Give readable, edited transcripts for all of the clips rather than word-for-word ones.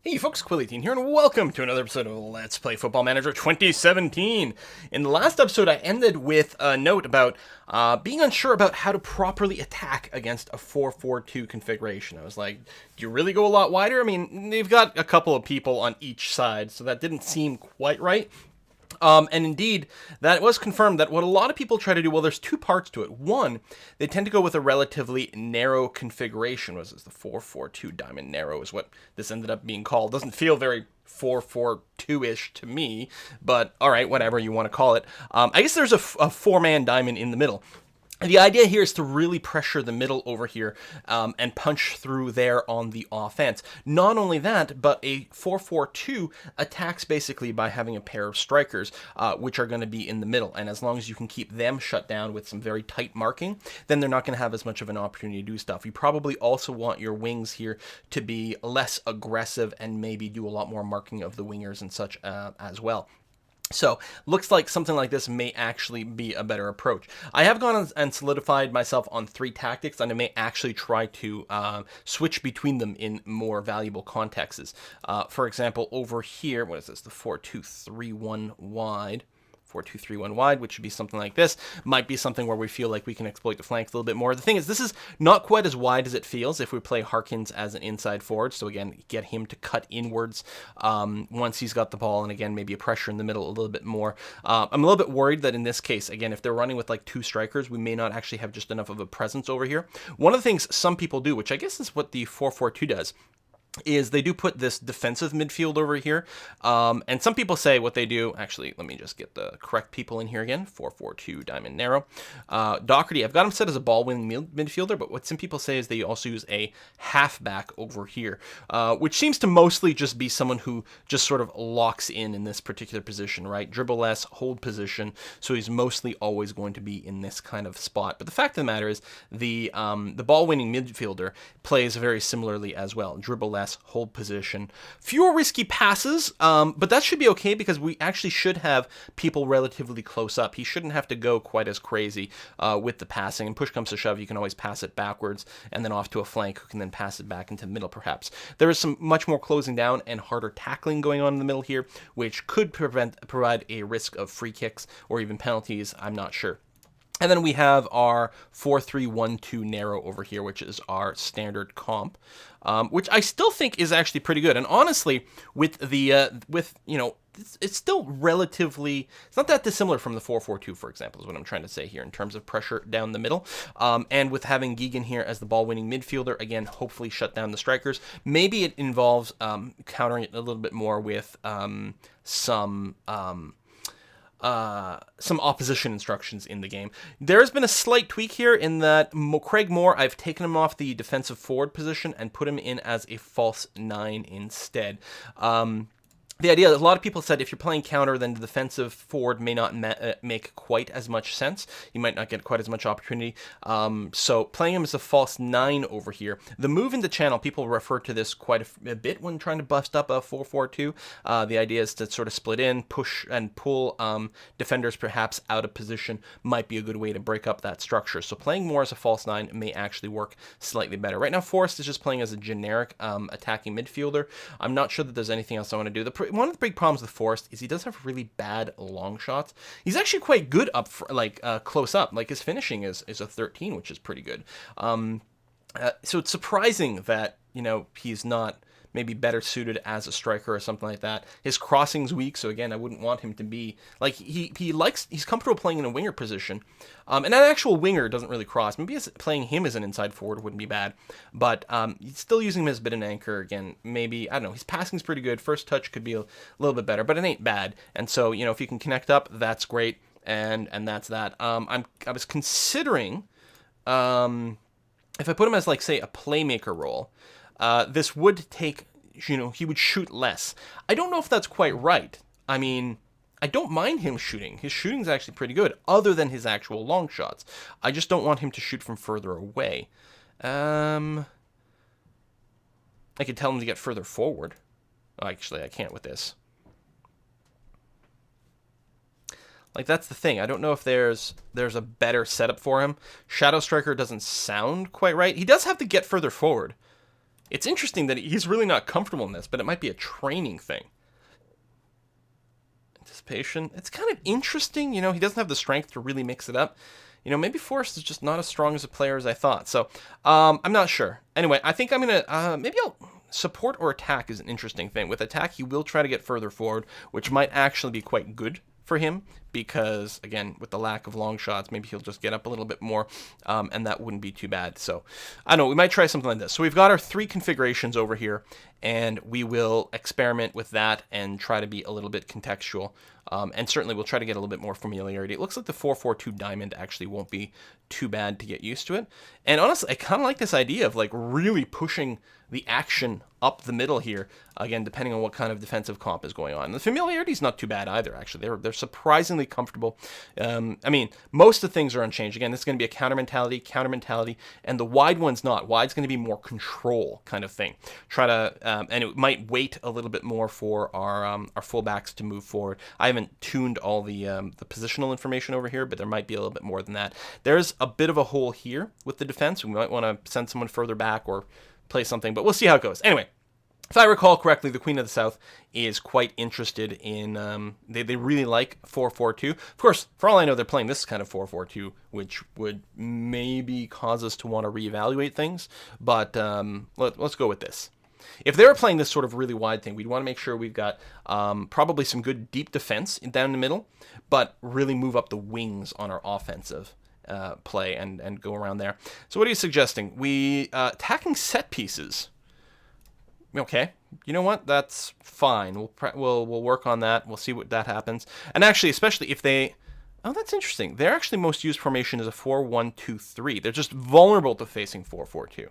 Hey folks, Quilly18 here, and welcome to another episode of Let's Play Football Manager 2017. In the last episode, I ended with a note about being unsure about how to properly attack against a 4-4-2 configuration. I was like, do you really go a lot wider? I mean, they've got a couple of people on each side, so that didn't seem quite right. And indeed, that was confirmed that what a lot of people try to do, well, there's two parts to it. One, they tend to go with a relatively narrow configuration. Was this the 4-4-2 diamond narrow is what this ended up being called. Doesn't feel very 4-4-2-ish to me, but all right, whatever you want to call it. I guess there's a four-man diamond in the middle. The idea here is to really pressure the middle over here and punch through there on the offense. Not only that, but a 4-4-2 attacks basically by having a pair of strikers, which are going to be in the middle. And as long as you can keep them shut down with some very tight marking, then they're not going to have as much of an opportunity to do stuff. You probably also want your wings here to be less aggressive and maybe do a lot more marking of the wingers and such as well. So, looks like something like this may actually be a better approach. I have gone and solidified myself on 3 tactics, and I may actually try to switch between them in more valuable contexts. For example, over here, what is this? The 4-2-3-1 wide. 4-2-3-1 wide, which should be something like this, might be something where we feel like we can exploit the flanks a little bit more. The thing is, this is not quite as wide as it feels if we play Harkins as an inside forward, so again, get him to cut inwards once he's got the ball, and again, maybe a pressure in the middle a little bit more. I'm a little bit worried that in this case, again, if they're running with like 2 strikers, we may not actually have just enough of a presence over here. One of the things some people do, which I guess is what the 4-4-2 does, is they do put this defensive midfield over here, and some people say what they do, actually, let me just get the correct people in here again, 4-4-2 diamond narrow. Doherty, I've got him set as a ball-winning midfielder, but what some people say is they also use a halfback over here, which seems to mostly just be someone who just sort of locks in this particular position, right? Dribble less, hold position, so he's mostly always going to be in this kind of spot. But the fact of the matter is, the ball-winning midfielder plays very similarly as well. Dribble less, hold position, fewer risky passes, but that should be okay because we actually should have people relatively close up. He shouldn't have to go quite as crazy with the passing, and push comes to shove, you can always pass it backwards and then off to a flank who can then pass it back into the middle perhaps. There is some much more closing down and harder tackling going on in the middle here, which could provide a risk of free kicks or even penalties, I'm not sure. And then we have our 4-3-1-2 narrow over here, which is our standard comp, which I still think is actually pretty good. And honestly, with the it's still relatively, it's not that dissimilar from the 4-4-2, for example, is what I'm trying to say here in terms of pressure down the middle. And with having Geegan here as the ball-winning midfielder, again, hopefully shut down the strikers. Maybe it involves countering it a little bit more with some opposition instructions in the game. There has been a slight tweak here in that Craig Moore, I've taken him off the defensive forward position and put him in as a false 9 instead. The idea, a lot of people said if you're playing counter, then the defensive forward may not make quite as much sense. You might not get quite as much opportunity. So playing him as a false 9 over here. The move into channel, people refer to this quite a bit when trying to bust up a 4-4-2. The idea is to sort of split in, push and pull defenders perhaps out of position might be a good way to break up that structure. So playing more as a false 9 may actually work slightly better. Right now, Forrest is just playing as a generic attacking midfielder. I'm not sure that there's anything else I want to do. One of the big problems with Forrest is he does have really bad long shots. He's actually quite good up for, close up. Like his finishing is a 13, which is pretty good. So it's surprising that he's not maybe better suited as a striker or something like that. His crossing's weak, so again, I wouldn't want him to be like he's comfortable playing in a winger position. And an actual winger doesn't really cross. Maybe playing him as an inside forward wouldn't be bad, but still using him as a bit of an anchor again. Maybe, I don't know, his passing's pretty good. First touch could be a little bit better, but it ain't bad. And so, if you can connect up, that's great. And that's that. I was considering if I put him as say a playmaker role. This would take, he would shoot less. I don't know if that's quite right. I mean, I don't mind him shooting. His shooting's actually pretty good, other than his actual long shots. I just don't want him to shoot from further away. I could tell him to get further forward. Actually, I can't with this. That's the thing. I don't know if there's a better setup for him. Shadow Striker doesn't sound quite right. He does have to get further forward. It's interesting that he's really not comfortable in this, but it might be a training thing. Anticipation. It's kind of interesting. He doesn't have the strength to really mix it up. Maybe Forrest is just not as strong as a player as I thought. So, I'm not sure. Anyway, I think I'm going to, maybe I'll, support or attack is an interesting thing. With attack, he will try to get further forward, which might actually be quite good for him because, again, with the lack of long shots, maybe he'll just get up a little bit more, and that wouldn't be too bad. So, I don't know, we might try something like this. So we've got our 3 configurations over here, and we will experiment with that and try to be a little bit contextual. And certainly we'll try to get a little bit more familiarity. It looks like the 4-4-2 diamond actually won't be too bad to get used to it. And honestly, I kind of like this idea of like really pushing the action up the middle here, again, depending on what kind of defensive comp is going on. And the familiarity is not too bad either, actually. They're surprisingly comfortable. I mean, most of the things are unchanged. Again, this is going to be a counter mentality, and the wide one's not. Wide's going to be more control kind of thing. Try to, and it might wait a little bit more for our fullbacks to move forward. I haven't tuned all the positional information over here, but there might be a little bit more than that. There's a bit of a hole here with the defense. We might want to send someone further back or play something, but we'll see how it goes. Anyway, if I recall correctly, the Queen of the South is quite interested in, they really like 4-4-2. Of course, for all I know, they're playing this kind of 4-4-2, which would maybe cause us to want to reevaluate things, but let's go with this. If they were playing this sort of really wide thing, we'd want to make sure we've got probably some good deep defense down the middle, but really move up the wings on our offensive play and go around there. So what are you suggesting? We attacking set pieces. Okay, you know what? That's fine. We'll work on that. We'll see what that happens. And actually, especially if they, oh, that's interesting. Their actually most used formation is a 4-1-2-3. They're just vulnerable to facing 4-4-2.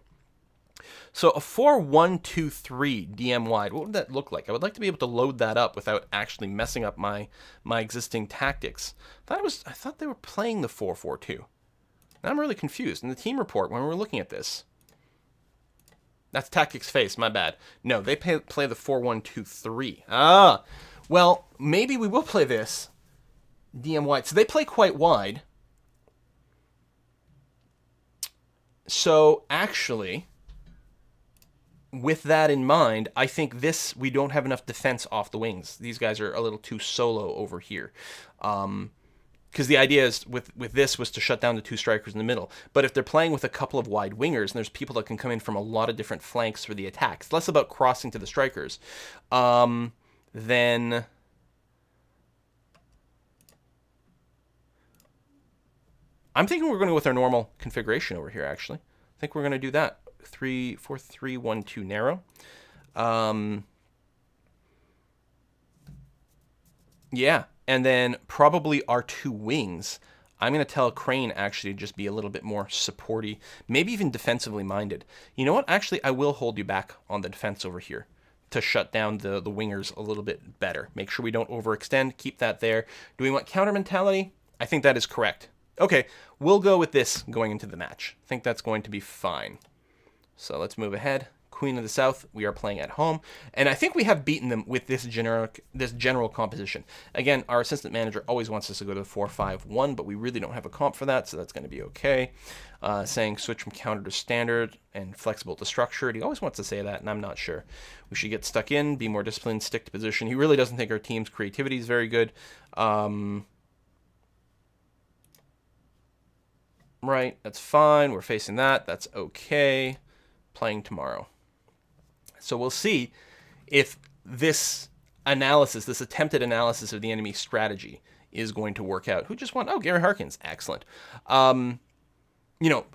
So a 4-1-2-3 DM wide, what would that look like? I would like to be able to load that up without actually messing up my existing tactics. I thought they were playing the 4-4-2. Now I'm really confused. In the team report, when we were looking at this, that's tactics face, my bad. No, they play the 4-1-2-3. Ah, well, maybe we will play this DM wide. So they play quite wide. So actually, with that in mind, I think this, we don't have enough defense off the wings. These guys are a little too solo over here. Because the idea is with this was to shut down the 2 strikers in the middle. But if they're playing with a couple of wide wingers, and there's people that can come in from a lot of different flanks for the attack, it's less about crossing to the strikers, then I'm thinking we're going to go with our normal configuration over here, actually. I think we're going to do that. 3-4-3-1-2 narrow. Yeah. And then probably our 2 wings, I'm going to tell Crane actually to just be a little bit more supporty, maybe even defensively minded. You know what? Actually, I will hold you back on the defense over here to shut down the wingers a little bit better. Make sure we don't overextend. Keep that there. Do we want counter mentality? I think that is correct. Okay, we'll go with this going into the match. I think that's going to be fine. So let's move ahead. Queen of the South, we are playing at home, and I think we have beaten them with this general composition. Again, our assistant manager always wants us to go to the 4-5-1, but we really don't have a comp for that, so that's going to be okay. Saying switch from counter to standard and flexible to structured. He always wants to say that, and I'm not sure. We should get stuck in, be more disciplined, stick to position. He really doesn't think our team's creativity is very good. Right, that's fine. We're facing that. That's okay. Playing tomorrow. So we'll see if this analysis, this attempted analysis of the enemy strategy is going to work out. Who just won? Oh, Gary Harkins. Excellent. Up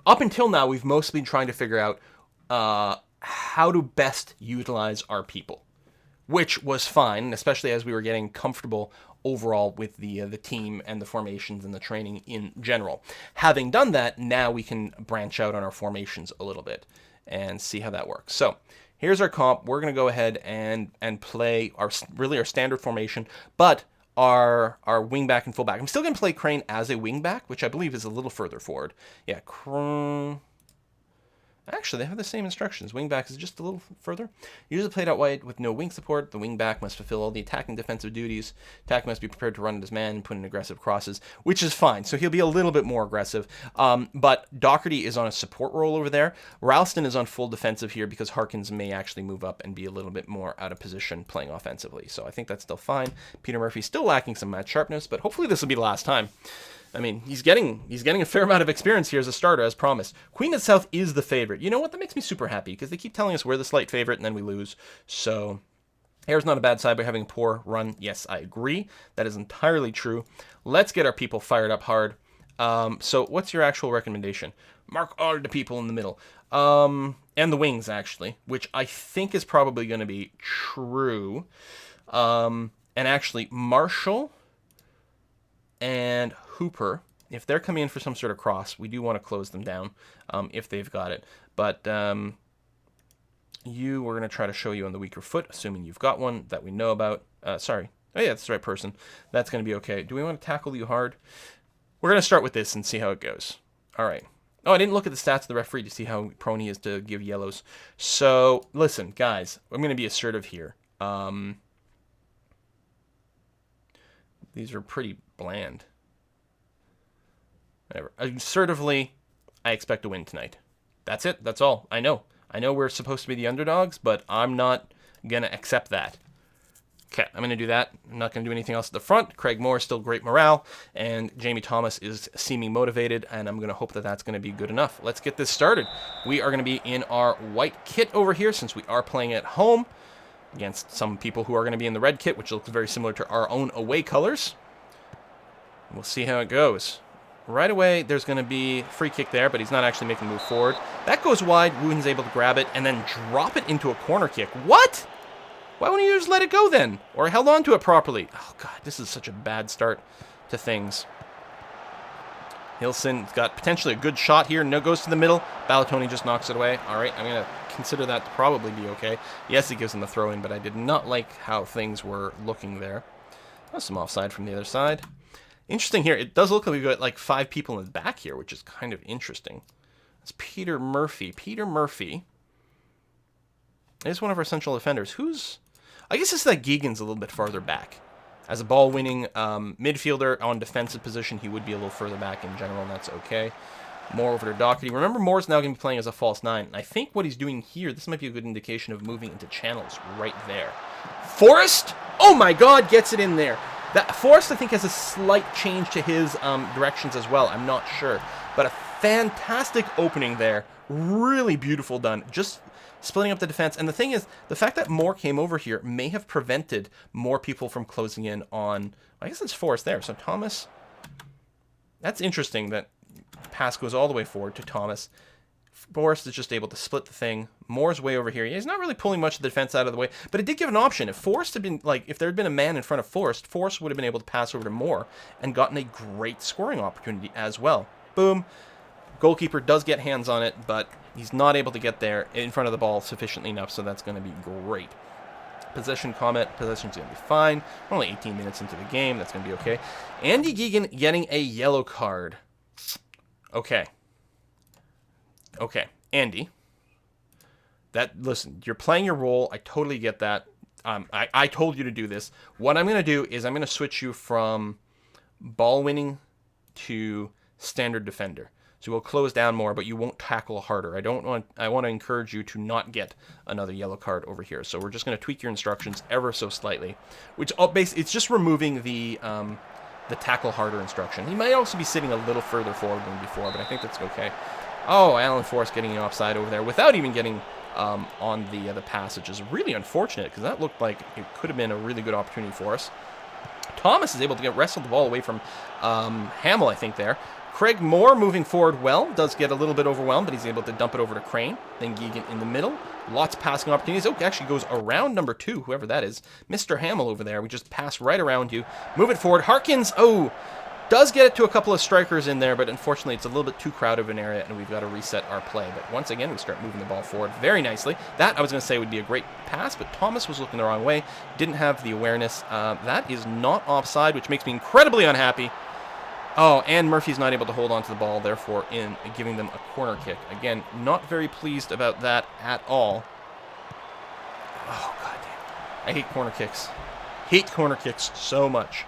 until now, we've mostly been trying to figure out how to best utilize our people, which was fine, especially as we were getting comfortable overall with the team and the formations and the training in general. Having done that, now we can branch out on our formations a little bit and see how that works. So here's our comp. We're going to go ahead and play our standard formation, but our wingback and fullback. I'm still going to play Crane as a wingback, which I believe is a little further forward. Yeah, Actually, they have the same instructions. Wingback is just a little further. Usually played out wide with no wing support. The wingback must fulfill all the attacking defensive duties. Attack must be prepared to run at his man and put in aggressive crosses, which is fine. So he'll be a little bit more aggressive. But Doherty is on a support role over there. Ralston is on full defensive here because Harkins may actually move up and be a little bit more out of position playing offensively. So I think that's still fine. Peter Murphy's still lacking some match sharpness, but hopefully this will be the last time. I mean, he's getting a fair amount of experience here as a starter, as promised. Queen of South is the favorite. You know what? That makes me super happy because they keep telling us we're the slight favorite and then we lose. So, Hair's not a bad side by having a poor run. Yes, I agree. That is entirely true. Let's get our people fired up hard. So, what's your actual recommendation? Mark all the people in the middle. And the wings, actually, which I think is probably going to be true. And actually, Marshall and Hooper, if they're coming in for some sort of cross, we do want to close them down if they've got it. But we're going to try to show you on the weaker foot, assuming you've got one that we know about. Sorry. Oh, yeah, that's the right person. That's going to be okay. Do we want to tackle you hard? We're going to start with this and see how it goes. All right. Oh, I didn't look at the stats of the referee to see how prone he is to give yellows. So, listen, guys, I'm going to be assertive here. These are pretty bland. Whatever. Assertively, I expect to win tonight. That's it. That's all. I know we're supposed to be the underdogs, but I'm not going to accept that. Okay, I'm going to do that. I'm not going to do anything else at the front. Craig Moore is still great morale, and Jamie Thomas is seeming motivated, and I'm going to hope that that's going to be good enough. Let's get this started. We are going to be in our white kit over here since we are playing at home against some people who are going to be in the red kit, which looks very similar to our own away colors. We'll see how it goes. Right away, there's going to be free kick there, but he's not actually making a move forward. That goes wide. Wooten's able to grab it and then drop it into a corner kick. What? Why wouldn't you just let it go then? Or held on to it properly? Oh, God, this is such a bad start to things. Hilson's got potentially a good shot here. No, goes to the middle. Ballatoni just knocks it away. All right, I'm going to consider that to probably be okay. Yes, he gives him the throw-in, but I did not like how things were looking there. That's some offside from the other side. Interesting here. It does look like we've got like 5 people in the back here, which is kind of interesting. It's Peter Murphy. Peter Murphy is one of our central defenders. I guess it's that Geegan's a little bit farther back. As a ball-winning midfielder on defensive position, he would be a little further back in general, and that's okay. Moore over to Doherty. Remember, Moore's now going to be playing as a false 9. And I think what he's doing here, this might be a good indication of moving into channels right there. Forrest! Oh my God, gets it in there. That Forrest, I think, has a slight change to his directions as well. I'm not sure. But a fantastic opening there. Really beautiful done. Just splitting up the defense. And the thing is, the fact that Moore came over here may have prevented more people from closing in on... I guess it's Forrest there. So Thomas... That's interesting that pass goes all the way forward to Thomas. Forrest is just able to split the thing. Moore's way over here. He's not really pulling much of the defense out of the way, but it did give an option. If Forrest had been, if there had been a man in front of Forrest, Forrest would have been able to pass over to Moore and gotten a great scoring opportunity as well. Boom. Goalkeeper does get hands on it, but he's not able to get there in front of the ball sufficiently enough, so that's going to be great. Possession comment. Possession's going to be fine. We're only 18 minutes into the game. That's going to be okay. Andy Geegan getting a yellow card. Okay. Okay, Andy. Listen, you're playing your role. I totally get that. I told you to do this. What I'm going to do is I'm going to switch you from ball winning to standard defender. So we'll close down more, but you won't tackle harder. I want to encourage you to not get another yellow card over here. So we're just going to tweak your instructions ever so slightly, which it's just removing the tackle harder instruction. He might also be sitting a little further forward than before, but I think that's okay. Oh, Alan Forrest getting an offside over there without even getting on the pass, which is really unfortunate because that looked like it could have been a really good opportunity for us. Thomas is able to wrestle the ball away from Hamill, I think, there. Craig Moore moving forward well, does get a little bit overwhelmed, but he's able to dump it over to Crane. Then Geegan in the middle. Lots of passing opportunities. Oh, actually goes around number 2, whoever that is. Mr. Hamill over there. We just pass right around you. Move it forward. Harkins, does get it to a couple of strikers in there, but unfortunately it's a little bit too crowded of an area, and we've got to reset our play. But once again, we start moving the ball forward very nicely. That, I was going to say, would be a great pass, but Thomas was looking the wrong way. Didn't have the awareness. That is not offside, which makes me incredibly unhappy. Oh, and Murphy's not able to hold on to the ball, therefore in giving them a corner kick. Again, not very pleased about that at all. Oh, god damn. I hate corner kicks. Hate corner kicks so much.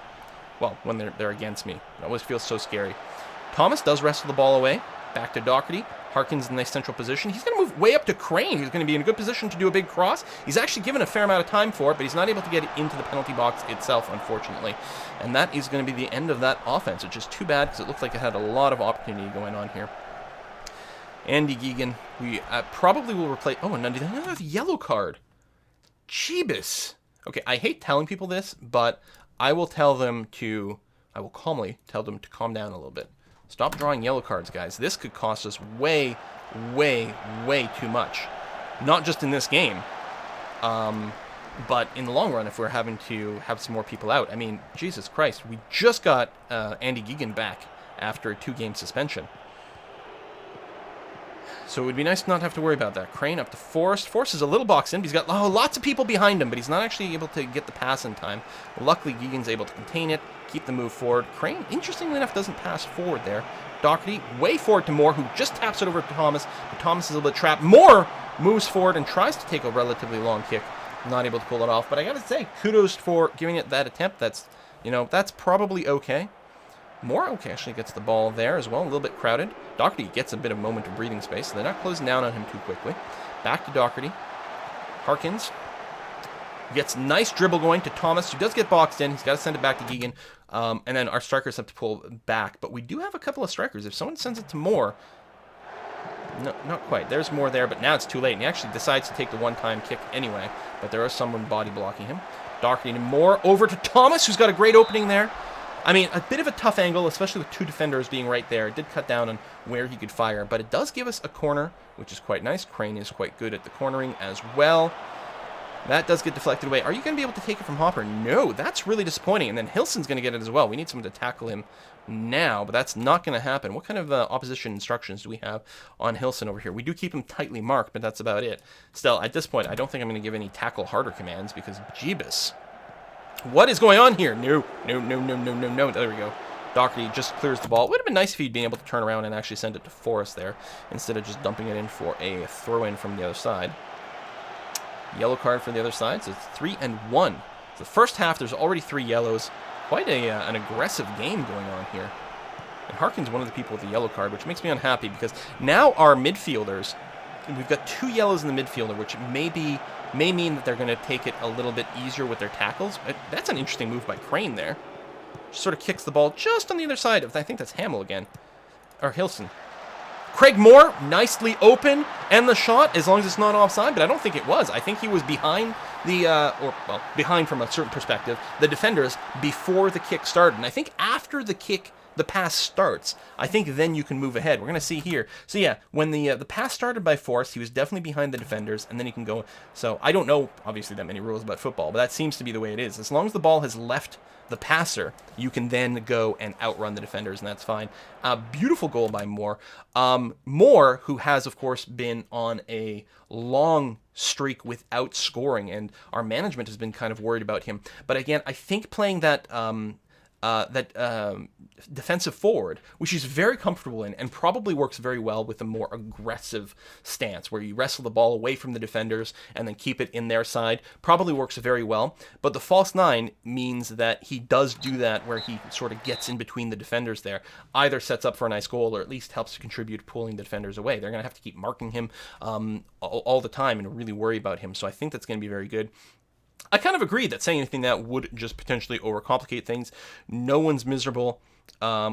Well, when they're against me. It always feels so scary. Thomas does wrestle the ball away. Back to Doherty. Harkins in a nice central position. He's going to move way up to Crane, who's going to be in a good position to do a big cross. He's actually given a fair amount of time for it, but he's not able to get it into the penalty box itself, unfortunately. And that is going to be the end of that offense, which is too bad because it looked like it had a lot of opportunity going on here. Andy Geegan, we probably will replace... Oh, another yellow card. Jeebus. Okay, I hate telling people this, but I will calmly tell them to calm down a little bit. Stop drawing yellow cards, guys. This could cost us way, way, way too much. Not just in this game, but in the long run if we're having to have some more people out. I mean, Jesus Christ, we just got Andy Geegan back after a 2-game suspension. So it would be nice to not have to worry about that. Crane up to Forrest. Forrest is a little boxed in, but he's got lots of people behind him, but he's not actually able to get the pass in time. Luckily, Geegan's able to contain it, keep the move forward. Crane, interestingly enough, doesn't pass forward there. Doherty way forward to Moore, who just taps it over to Thomas, but Thomas is a little bit trapped. Moore moves forward and tries to take a relatively long kick. Not able to pull it off, but I gotta say, kudos for giving it that attempt. That's probably okay. Moore actually gets the ball there as well, a little bit crowded. Doherty gets a bit of moment of breathing space, so they're not closing down on him too quickly. Back to Doherty. Harkins gets nice dribble going to Thomas, who does get boxed in. He's got to send it back to Geegan, and then our strikers have to pull back. But we do have a couple of strikers. If someone sends it to Moore... No, not quite. There's Moore there, but now it's too late, and he actually decides to take the one-time kick anyway. But there is someone body blocking him. Doherty to Moore, over to Thomas, who's got a great opening there. I mean, a bit of a tough angle, especially with 2 defenders being right there. It did cut down on where he could fire, but it does give us a corner, which is quite nice. Crane is quite good at the cornering as well. That does get deflected away. Are you going to be able to take it from Hopper? No, that's really disappointing. And then Hilson's going to get it as well. We need someone to tackle him now, but that's not going to happen. What kind of opposition instructions do we have on Hilson over here? We do keep him tightly marked, but that's about it. Still, at this point, I don't think I'm going to give any tackle harder commands because, jeebus. What is going on here? No. There we go. Doherty just clears the ball. It would have been nice if he'd been able to turn around and actually send it to Forrest there instead of just dumping it in for a throw-in from the other side. Yellow card for the other side, so it's 3-1. So the first half, there's already 3 yellows. Quite an aggressive game going on here. And Harkin's one of the people with the yellow card, which makes me unhappy because now our midfielders, we've got 2 yellows in the midfielder, which may mean that they're going to take it a little bit easier with their tackles. That's an interesting move by Crane there. Just sort of kicks the ball just on the other side of, I think that's Hamill again. Or Hilson. Craig Moore, nicely open, and the shot, as long as it's not offside, but I don't think it was. I think he was behind behind from a certain perspective, the defenders before the kick started. And I think after the pass starts, I think then you can move ahead. We're going to see here. So yeah, when the pass started by Forrest, he was definitely behind the defenders, and then he can go. So I don't know, obviously, that many rules about football, but that seems to be the way it is. As long as the ball has left the passer, you can then go and outrun the defenders, and that's fine. Beautiful goal by Moore. Moore, who has, of course, been on a long streak without scoring, and our management has been kind of worried about him. But again, I think playing that defensive forward, which he's very comfortable in and probably works very well with a more aggressive stance where you wrestle the ball away from the defenders and then keep it in their side, probably works very well. But the false 9 means that he does do that where he sort of gets in between the defenders there, either sets up for a nice goal or at least helps to contribute pulling the defenders away. They're going to have to keep marking him all the time and really worry about him, so I think that's going to be very good. I kind of agree that saying anything that would just potentially overcomplicate things. No one's miserable.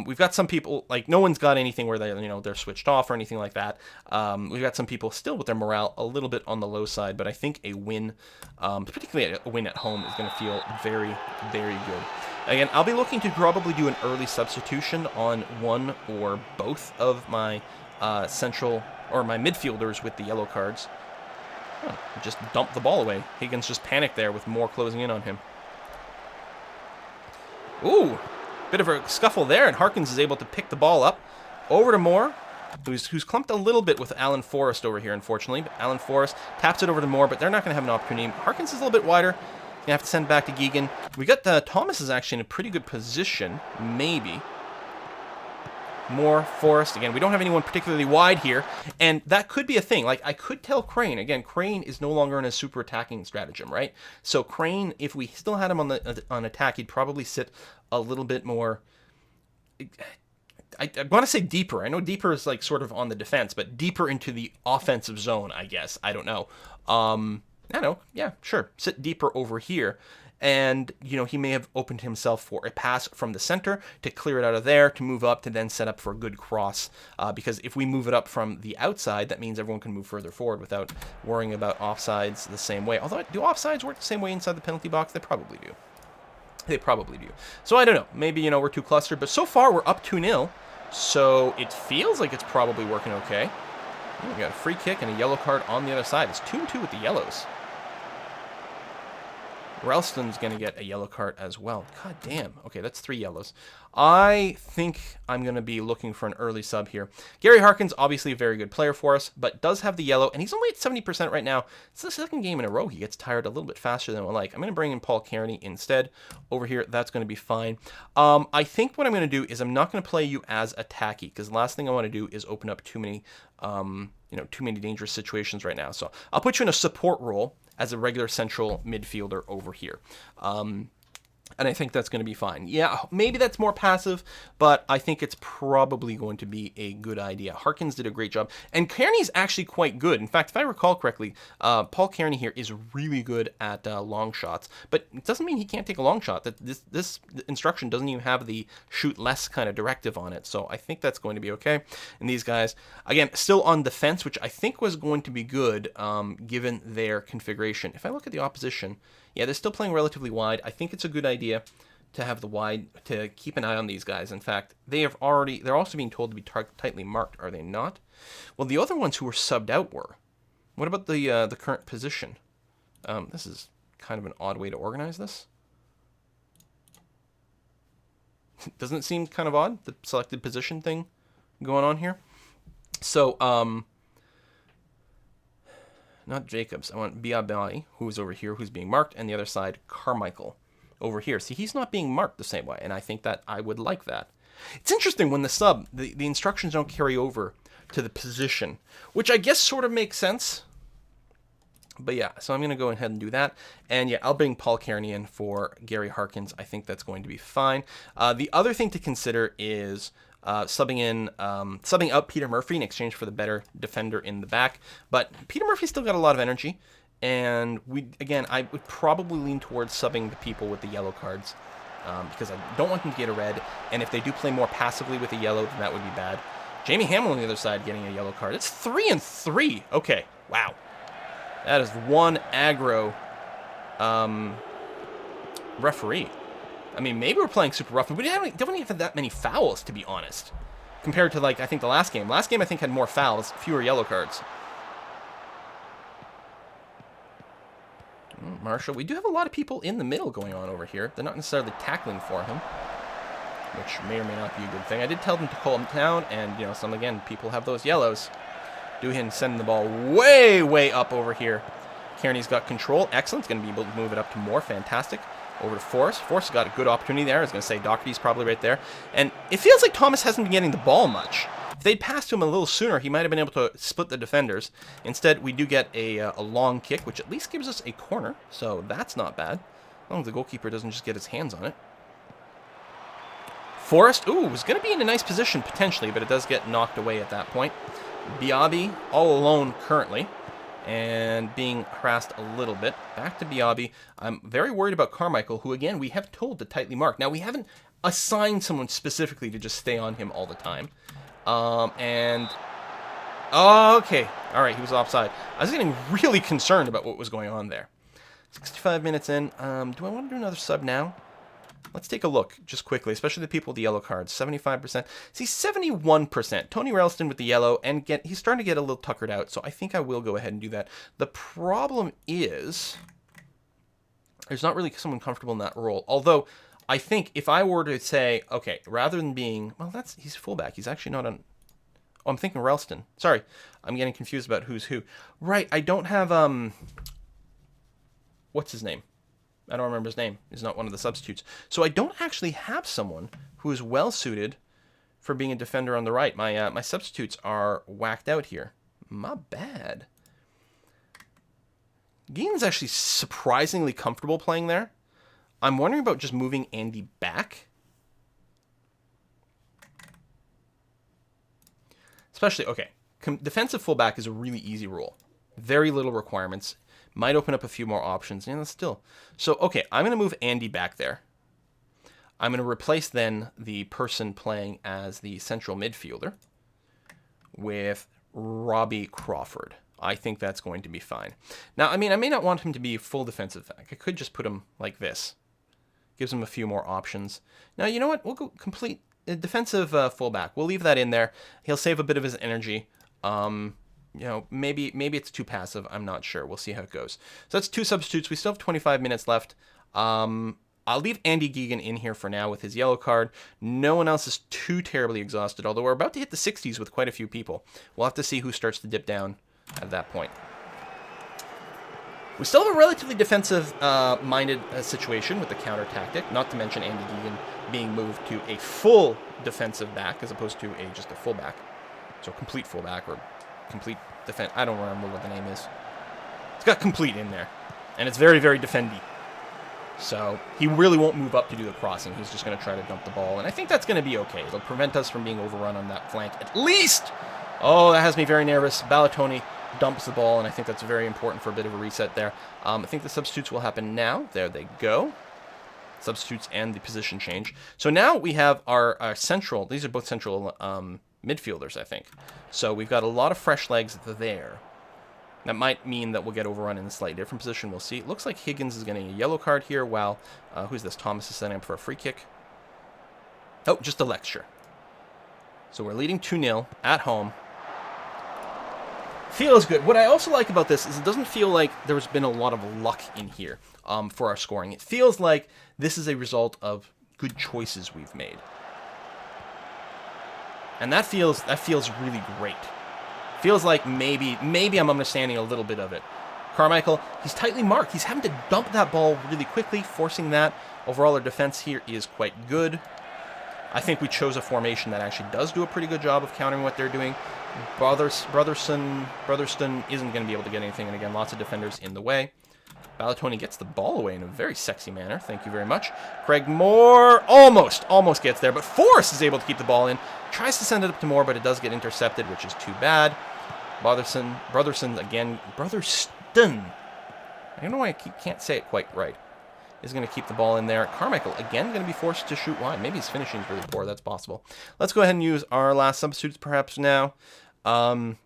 We've got some people, like, no one's got anything where they're switched off or anything like that. We've got some people still with their morale a little bit on the low side, but I think a win, particularly a win at home, is going to feel very, very good. Again, I'll be looking to probably do an early substitution on one or both of my central or my midfielders with the yellow cards. Oh, just dumped the ball away. Higgins just panicked there with Moore closing in on him. Ooh, bit of a scuffle there, and Harkins is able to pick the ball up over to Moore, who's clumped a little bit with Alan Forrest over here, unfortunately. But Alan Forrest taps it over to Moore, but they're not going to have an opportunity. Harkins is a little bit wider. Going to have to send back to Geegan. We got Thomas is actually in a pretty good position, maybe. more Forrest. Again, we don't have anyone particularly wide here, and that could be a thing. Like, I could tell Crane, again, Crane is no longer in a super attacking stratagem, right? So Crane, if we still had him on attack, he'd probably sit a little bit more... I want to say deeper. I know deeper is like sort of on the defense, but deeper into the offensive zone, I guess. I don't know. I know. Yeah, sure. Sit deeper over here. And, you know, he may have opened himself for a pass from the center to clear it out of there, to move up, to then set up for a good cross. Because if we move it up from the outside, that means everyone can move further forward without worrying about offsides the same way. Although, do offsides work the same way inside the penalty box? They probably do. They probably do. So I don't know. Maybe, you know, we're too clustered. But so far, we're up 2-0. So it feels like it's probably working okay. We got a free kick and a yellow card on the other side. It's 2-2 with the yellows. Ralston's going to get a yellow card as well. God damn. Okay, that's 3 yellows. I think I'm going to be looking for an early sub here. Gary Harkins, obviously a very good player for us, but does have the yellow, and he's only at 70% right now. It's the second game in a row. He gets tired a little bit faster than I like. I'm going to bring in Paul Kearney instead over here. That's going to be fine. I think what I'm going to do is I'm not going to play you as a tacky, because the last thing I want to do is open up too many, too many dangerous situations right now. So I'll put you in a support role as a regular central midfielder over here. And I think that's going to be fine. Yeah, maybe that's more passive, but I think it's probably going to be a good idea. Harkins did a great job, and Kearney's actually quite good. In fact, if I recall correctly, Paul Kearney here is really good at long shots, but it doesn't mean he can't take a long shot. That this instruction doesn't even have the shoot less kind of directive on it, so I think that's going to be okay. And these guys, again, still on defense, which I think was going to be good given their configuration. If I look at the opposition, yeah, they're still playing relatively wide. I think it's a good idea to have the wide, to keep an eye on these guys. In fact, they're also being told to be tightly marked, are they not? Well, the other ones who were subbed out were. What about the current position? This is kind of an odd way to organize this. Doesn't it seem kind of odd, the selected position thing going on here? So, not Jacobs. I want Biabai, who's over here, who's being marked, and the other side, Carmichael, over here. See, he's not being marked the same way, and I think that I would like that. It's interesting when the instructions don't carry over to the position, which I guess sort of makes sense. But yeah, so I'm going to go ahead and do that. And yeah, I'll bring Paul Kearney in for Gary Harkins. I think that's going to be fine. The other thing to consider is subbing out Peter Murphy in exchange for the better defender in the back. But Peter Murphy's still got a lot of energy, and I would probably lean towards subbing the people with the yellow cards because I don't want them to get a red, and if they do play more passively with a yellow, then that would be bad. Jamie Hamill on the other side getting a yellow card. It's 3-3. Okay, wow. That is one aggro referee. I mean, maybe we're playing super rough, but we don't even have that many fouls, to be honest, compared to, like, I think the last game. Last game, I think, had more fouls, fewer yellow cards. Marshall, we do have a lot of people in the middle going on over here. They're not necessarily tackling for him, which may or may not be a good thing. I did tell them to call him down, and, you know, again, people have those yellows. Doohan sending the ball way, way up over here. Kearney's got control. Excellent. He's going to be able to move it up to more. Fantastic. Over to Forrest. Forrest got a good opportunity there. I was going to say Doherty's probably right there. And it feels like Thomas hasn't been getting the ball much. If they'd passed to him a little sooner, he might have been able to split the defenders. Instead, we do get a long kick, which at least gives us a corner. So that's not bad. As long as the goalkeeper doesn't just get his hands on it. Forrest, ooh, was going to be in a nice position potentially, but it does get knocked away at that point. Biabi all alone currently, and being harassed a little bit. Back to Biabi. I'm very worried about Carmichael, who, again, we have told to tightly mark. Now, we haven't assigned someone specifically to just stay on him all the time. Okay. All right, he was offside. I was getting really concerned about what was going on there. 65 minutes in. Do I want to do another sub now? Let's take a look just quickly, especially the people with the yellow cards. 75%. See, 71%. Tony Ralston with the yellow, and he's starting to get a little tuckered out, so I think I will go ahead and do that. The problem is there's not really someone comfortable in that role. Although, I think if I were to say, okay, rather than being, well, he's fullback. He's actually not on, oh, I'm thinking Ralston. Sorry, I'm getting confused about who's who. Right, I don't have, what's his name? I don't remember his name. He's not one of the substitutes. So I don't actually have someone who is well-suited for being a defender on the right. My substitutes are whacked out here. My bad. Geegan's actually surprisingly comfortable playing there. I'm wondering about just moving Andy back. Especially, okay, defensive fullback is a really easy role. Very little requirements. Might open up a few more options. Yeah, still. So, okay, I'm going to move Andy back there. I'm going to replace then the person playing as the central midfielder with Robbie Crawford. I think that's going to be fine. Now, I mean, I may not want him to be full defensive back. I could just put him like this. Gives him a few more options. Now, you know what? We'll go complete defensive fullback. We'll leave that in there. He'll save a bit of his energy. You know, maybe it's too passive. I'm not sure. We'll see how it goes. So that's 2 substitutes. We still have 25 minutes left. I'll leave Andy Geegan in here for now with his yellow card. No one else is too terribly exhausted, although we're about to hit the 60s with quite a few people. We'll have to see who starts to dip down at that point. We still have a relatively defensive-minded situation with the counter tactic, not to mention Andy Geegan being moved to a full defensive back as opposed to just a fullback. So complete fullback or complete defense. I don't remember what the name is. It's got complete in there, and it's very, very defendy. So he really won't move up to do the crossing. He's just going to try to dump the ball, and I think that's going to be okay. It'll prevent us from being overrun on that flank at least. Oh, that has me very nervous. Ballatoni dumps the ball, and I think that's very important for a bit of a reset there. I think the substitutes will happen now. There they go. Substitutes and the position change. So now we have our central. These are both central midfielders, I think. So we've got a lot of fresh legs there. That might mean that we'll get overrun in a slightly different position. We'll see. It looks like Higgins is getting a yellow card here, while who's this? Thomas is setting up for a free kick. Oh, just a lecture. So we're leading 2-0 at home. Feels good. What I also like about this is it doesn't feel like there's been a lot of luck in here for our scoring. It feels like this is a result of good choices we've made. And that feels really great. Feels like maybe I'm understanding a little bit of it. Carmichael, he's tightly marked. He's having to dump that ball really quickly, forcing that. Overall, our defense here is quite good. I think we chose a formation that actually does do a pretty good job of countering what they're doing. Brotherston isn't going to be able to get anything, and again, lots of defenders in the way. Ballatoni gets the ball away in a very sexy manner. Thank you very much. Craig Moore almost gets there, but Forrest is able to keep the ball in. Tries to send it up to Moore, but it does get intercepted, which is too bad. Brotherston again. Brotherston. I don't know why I can't say it quite right. Is going to keep the ball in there. Carmichael, again, going to be forced to shoot wide. Maybe his finishing is really poor. That's possible. Let's go ahead and use our last substitutes perhaps now. I'm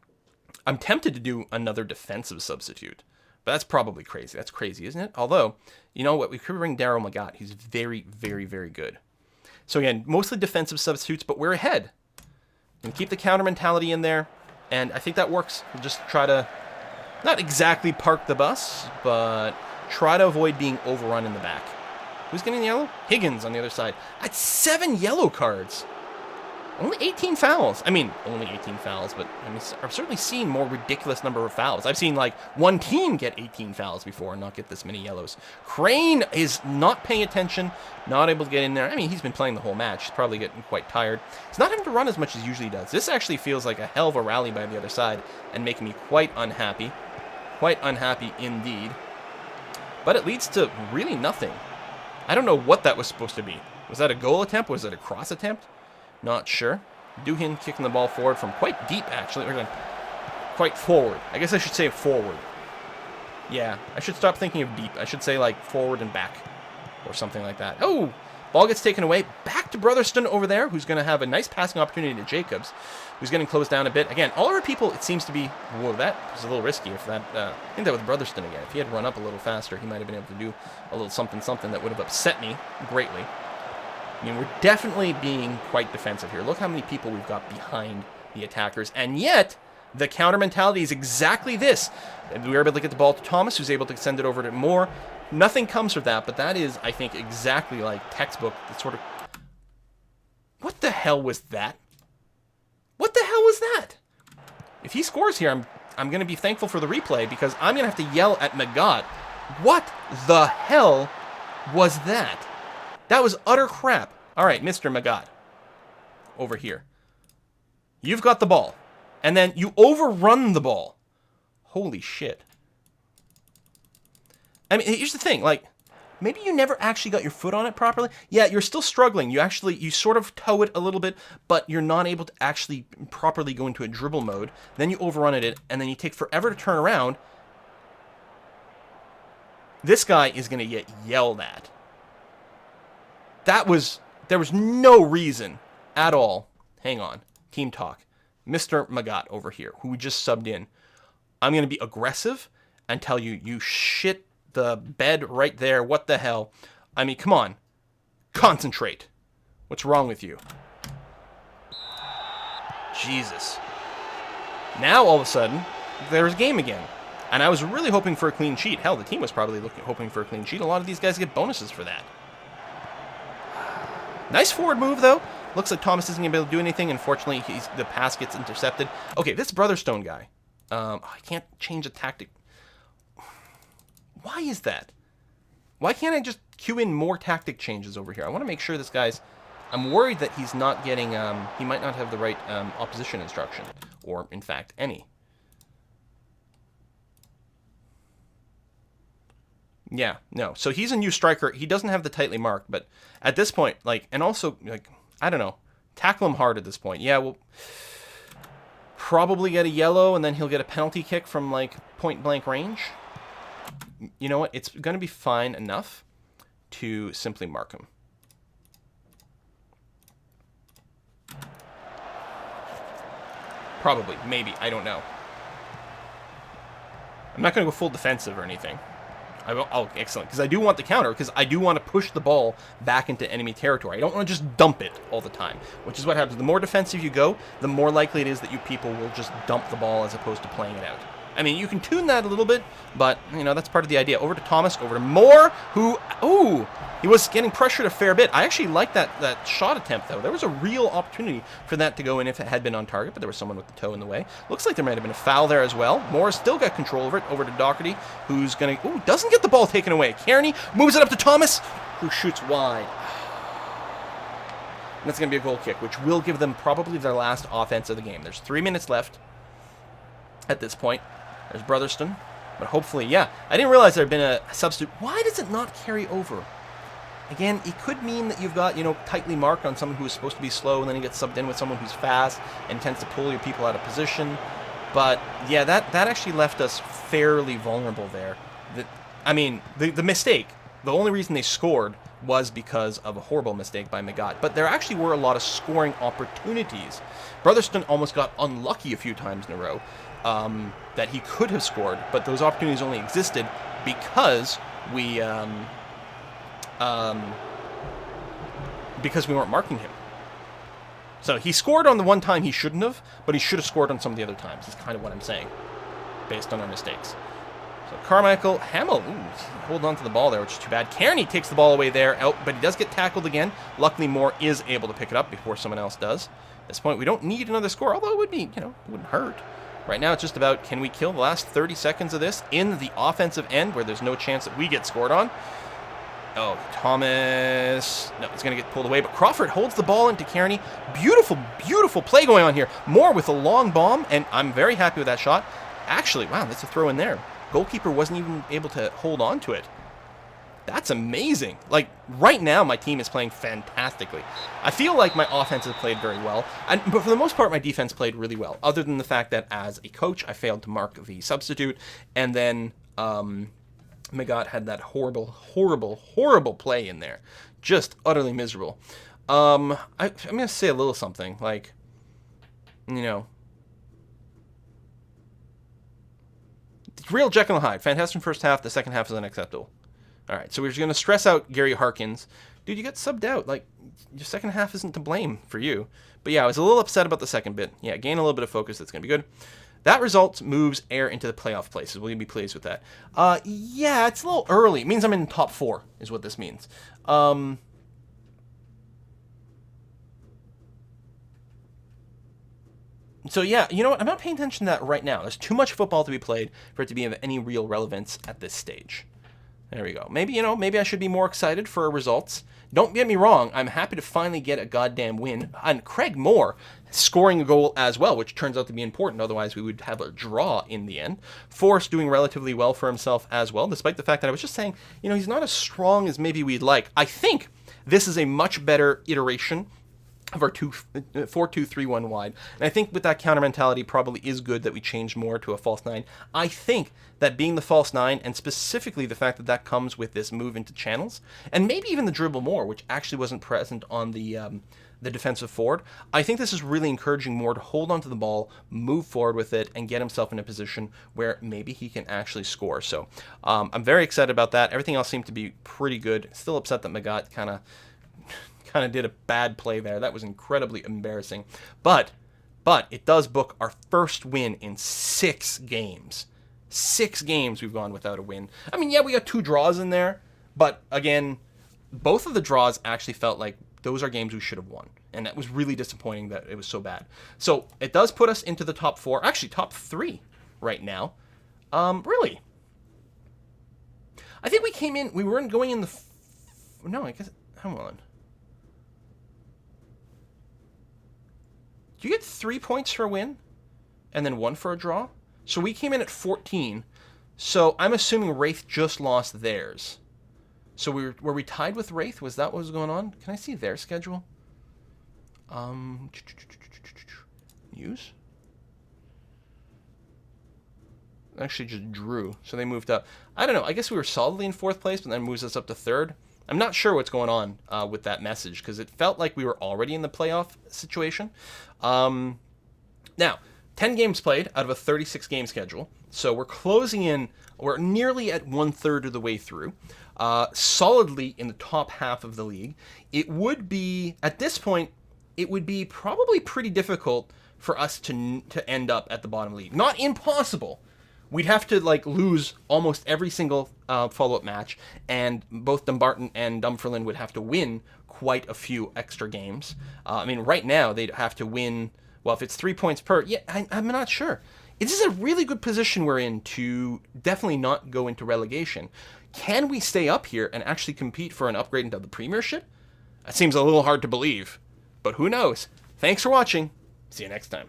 tempted to do another defensive substitute. But that's probably crazy. That's crazy, isn't it? Although, you know what? We could bring Daryl Magat. He's very, very, very good. So again, mostly defensive substitutes, but we're ahead. And keep the counter mentality in there. And I think that works. We'll just try to not exactly park the bus, but try to avoid being overrun in the back. Who's getting the yellow? Higgins on the other side. That's 7 yellow cards. Only 18 fouls. I mean, only 18 fouls, but I mean, I've certainly seen more ridiculous number of fouls. I've seen like one team get 18 fouls before and not get this many yellows. Crane is not paying attention, not able to get in there. I mean, he's been playing the whole match. He's probably getting quite tired. He's not having to run as much as he usually does. This actually feels like a hell of a rally by the other side and making me quite unhappy. Quite unhappy indeed. But it leads to really nothing. I don't know what that was supposed to be. Was that a goal attempt? Was it a cross attempt? Not sure. Duhin kicking the ball forward from quite deep, actually. We're going quite forward. I guess I should say forward. Yeah, I should stop thinking of deep. I should say, like, forward and back or something like that. Oh, ball gets taken away. Back to Brotherston over there, who's going to have a nice passing opportunity to Jacobs, who's getting closed down a bit. Again, all of our people, it seems to be... Whoa, that was a little risky. If that, I think that was Brotherston again. If he had run up a little faster, he might have been able to do a little something that would have upset me greatly. I mean, we're definitely being quite defensive here. Look how many people we've got behind the attackers. And yet, the counter mentality is exactly this. We were able to get the ball to Thomas, who's able to send it over to Moore. Nothing comes from that, but that is, I think, exactly like textbook. It's sort of... What the hell was that? What the hell was that? If he scores here, I'm going to be thankful for the replay, because I'm going to have to yell at Magat. What the hell was that? That was utter crap. All right, Mr. Magat. over here. You've got the ball. And then you overrun the ball. Holy shit. I mean, here's the thing. Like, maybe you never actually got your foot on it properly. Yeah, you're still struggling. You sort of toe it a little bit, but you're not able to actually properly go into a dribble mode. Then you overrun it, and then you take forever to turn around. This guy is going to get yelled at. There was no reason at all. Hang on. Team talk. Mr. Magat over here, who we just subbed in. I'm going to be aggressive and tell you, you shit the bed right there. What the hell? I mean, come on. Concentrate. What's wrong with you? Jesus. Now, all of a sudden, there's a game again. And I was really hoping for a clean sheet. Hell, the team was probably hoping for a clean sheet. A lot of these guys get bonuses for that. Nice forward move, though. Looks like Thomas isn't going to be able to do anything. Unfortunately, the pass gets intercepted. Okay, this Brotherstone guy. I can't change the tactic. Why is that? Why can't I just cue in more tactic changes over here? I want to make sure this guy's... I'm worried that he's not getting... he might not have the right opposition instruction. Or, in fact, any. Yeah, no. So he's a new striker. He doesn't have the tightly marked, but at this point, like... And also, like... I don't know. Tackle him hard at this point. Yeah, we'll probably get a yellow, and then he'll get a penalty kick from, like, point-blank range. You know what? It's going to be fine enough to simply mark him. Probably. Maybe. I don't know. I'm not going to go full defensive or anything. Oh, excellent. Because I do want the counter, because I do want to push the ball back into enemy territory. I don't want to just dump it all the time, which is what happens. The more defensive you go, the more likely it is that you people will just dump the ball as opposed to playing it out. I mean, you can tune that a little bit, but, you know, that's part of the idea. Over to Thomas, over to Moore, who, ooh, he was getting pressured a fair bit. I actually like that shot attempt, though. There was a real opportunity for that to go in if it had been on target, but there was someone with the toe in the way. Looks like there might have been a foul there as well. Moore still got control over it. Over to Doherty, who's going to, ooh, doesn't get the ball taken away. Kearney moves it up to Thomas, who shoots wide. And that's going to be a goal kick, which will give them probably their last offense of the game. There's 3 minutes left at this point. There's Brotherston. But hopefully, yeah. I didn't realize there had been a substitute. Why does it not carry over? Again, it could mean that you've got, you know, tightly marked on someone who is supposed to be slow, and then he gets subbed in with someone who's fast and tends to pull your people out of position. But, yeah, that actually left us fairly vulnerable there. I mean, the mistake, the only reason they scored was because of a horrible mistake by Magat. But there actually were a lot of scoring opportunities. Brotherston almost got unlucky a few times in a row. That he could have scored, but those opportunities only existed because we weren't marking him. So he scored on the one time he shouldn't have, but he should have scored on some of the other times, is kind of what I'm saying, based on our mistakes. So Carmichael, Hamill, hold on to the ball there, which is too bad. Kearney takes the ball away there, out, but he does get tackled again. Luckily, Moore is able to pick it up before someone else does. At this point, we don't need another score, although it would be, you know, it wouldn't hurt. Right now, it's just about, can we kill the last 30 seconds of this in the offensive end where there's no chance that we get scored on? Oh, Thomas. No, he's going to get pulled away, but Crawford holds the ball into Kearney. Beautiful, beautiful play going on here. Moore with a long bomb, and I'm very happy with that shot. Actually, wow, that's a throw in there. Goalkeeper wasn't even able to hold on to it. That's amazing. Like, right now, my team is playing fantastically. I feel like my offense has played very well, but for the most part, my defense played really well, other than the fact that as a coach, I failed to mark the substitute, and then Magat had that horrible, horrible, horrible play in there. Just utterly miserable. I'm going to say a little something, like, you know, real Jekyll and Hyde. Fantastic first half, the second half is unacceptable. All right, so we're just going to stress out Gary Harkins. Dude, you got subbed out. Like, your second half isn't to blame for you. But yeah, I was a little upset about the second bit. Yeah, gain a little bit of focus. That's going to be good. That result moves Ayr into the playoff places. Will you be pleased with that? Yeah, it's a little early. It means I'm in top 4 is what this means. So yeah, you know what? I'm not paying attention to that right now. There's too much football to be played for it to be of any real relevance at this stage. There we go. Maybe, maybe I should be more excited for results. Don't get me wrong, I'm happy to finally get a goddamn win. And Craig Moore scoring a goal as well, which turns out to be important. Otherwise, we would have a draw in the end. Forrest doing relatively well for himself as well, despite the fact that I was just saying, he's not as strong as maybe we'd like. I think this is a much better iteration of our 4-2-3-1 wide. And I think with that counter mentality probably is good that we change more to a false 9. I think that being the false 9, and specifically the fact that that comes with this move into channels, and maybe even the dribble more, which actually wasn't present on the defensive forward, I think this is really encouraging Moore to hold onto the ball, move forward with it, and get himself in a position where maybe he can actually score. So I'm very excited about that. Everything else seemed to be pretty good. Still upset that Magat kind of did a bad play there. That was incredibly embarrassing. But it does book our first win in 6 games. 6 games we've gone without a win. I mean, yeah, we got 2 draws in there, but again, both of the draws actually felt like those are games we should have won. And that was really disappointing that it was so bad. So it does put us into the top 4, actually top 3 right now. Really. I think we came in, we weren't going in the, no, I guess, come on. Do you get 3 points for a win and then 1 for a draw? So we came in at 14. So I'm assuming Wraith just lost theirs. So were we tied with Wraith? Was that what was going on? Can I see their schedule? News? Actually just drew. So they moved up. I don't know. I guess we were solidly in 4th place, but then moves us up to 3rd. I'm not sure what's going on with that message because it felt like we were already in the playoff situation. Now, 10 games played out of a 36-game schedule. So we're closing in, we're nearly at 1/3 of the way through. Solidly in the top half of the league. It would be, at this point, it would be probably pretty difficult for us to end up at the bottom of the league. Not impossible. We'd have to lose almost every single follow-up match, and both Dumbarton and Dunfermline would have to win quite a few extra games. I mean, right now they'd have to win. Well, if it's 3 points per, yeah, I'm not sure. This is a really good position we're in to definitely not go into relegation. Can we stay up here and actually compete for an upgrade into the Premiership? That seems a little hard to believe, but who knows? Thanks for watching. See you next time.